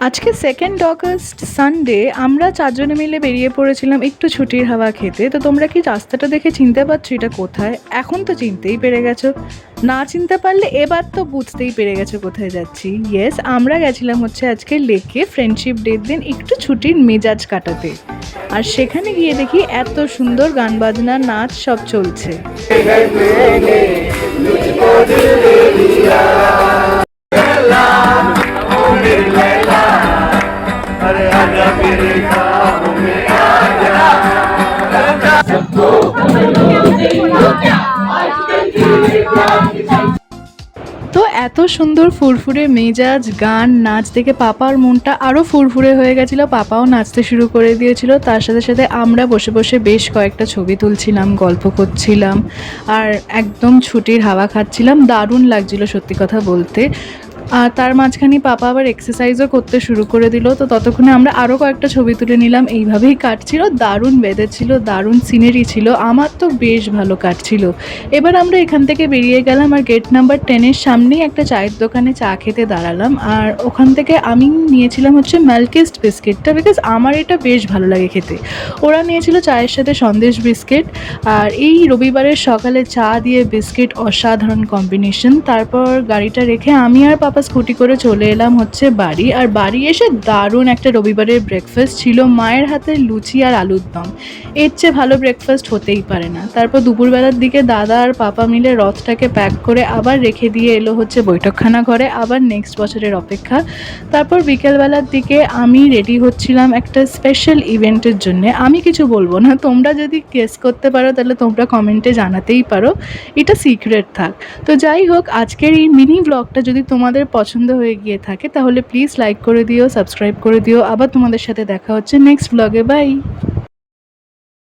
আজকে 2nd August Sunday আমরা 4 জনে মিলে বেরিয়ে পড়েছিলাম একটু ছুটির হাওয়া খেতে। তো তোমরা কি রাস্তাটা দেখে চিনতে পারছো এটা কোথায়? এখন তো চিনতেই পেরে গেছো, না চিনতে পারলে এবার তো বুঝতেই পেরে গেছো কোথায় যাচ্ছি। ইয়েস, আমরা গেছিলাম হচ্ছে আজকে লেকে ফ্রেন্ডশিপ ডের দিন একটু ছুটির মেজাজ কাটাতে। আর সেখানে গিয়ে দেখি এত সুন্দর গান বাজনা নাচ সব চলছে। তো এত সুন্দর ফুরফুরে মেজাজ গান নাচ দেখে পাপার মনটা আরও ফুরফুরে হয়ে গেছিলো। পাপাও নাচতে শুরু করে দিয়েছিল। তার সাথে সাথে আমরা বসে বসে বেশ কয়েকটা ছবি তুলছিলাম, গল্প করছিলাম আর একদম ছুটির হাওয়া খাচ্ছিলাম। দারুণ লাগছিল সত্যি কথা বলতে। আর তার মাঝখানে পাপা আবার এক্সারসাইজও করতে শুরু করে দিল। তো ততক্ষণে আমরা আরও কয়েকটা ছবি তুলে নিলাম। এইভাবেই কাটছিল, দারুণ ওয়েদার ছিল, দারুণ সিনারি ছিল, আমার তো বেশ ভালো কাটছিল। এবার আমরা এখান থেকে বেরিয়ে গেলাম আর গেট নাম্বার 10-এর সামনেই একটা চায়ের দোকানে চা খেতে দাঁড়ালাম। আর ওখান থেকে আমি নিয়েছিলাম হচ্ছে মাল্কিস্ট বিস্কিটটা, বিকজ আমার এটা বেশ ভালো লাগে খেতে। ওরা নিয়েছিল চায়ের সাথে সন্দেশ বিস্কিট। আর এই রবিবারের সকালে চা দিয়ে বিস্কিট অসাধারণ কম্বিনেশন। তারপর গাড়িটা রেখে আমি আর পাপা স্কুটি করে চলে এলাম হচ্ছে বাড়ি। আর বাড়ি এসে দারুণ একটা রবিবারের ব্রেকফাস্ট ছিল, মায়ের হাতের লুচি আর আলুর দম। এর চেয়ে ভালো ব্রেকফাস্ট হতেই পারে না। তারপর দুপুরবেলার দিকে দাদা আর পাপা মিলে রথটাকে প্যাক করে আবার রেখে দিয়ে এলো হচ্ছে বৈঠকখানা ঘরে, আবার নেক্সট বছরের অপেক্ষা। তারপর বিকেলবেলার দিকে আমি রেডি হচ্ছিলাম একটা স্পেশাল ইভেন্টের জন্য। আমি কিছু বলবো না, তোমরা যদি গেস করতে পারো তাহলে তোমরা কমেন্টে জানাতেই পারো, এটা সিক্রেট থাক। তো যাই হোক, আজকের এই মিনি ব্লগটা যদি তোমাদের পছন্দ হয়ে গিয়ে থাকে তাহলে প্লিজ লাইক করে দিও, সাবস্ক্রাইব করে দিও। আবার তোমাদের সাথে দেখা হচ্ছে নেক্সট ব্লগে। বাই।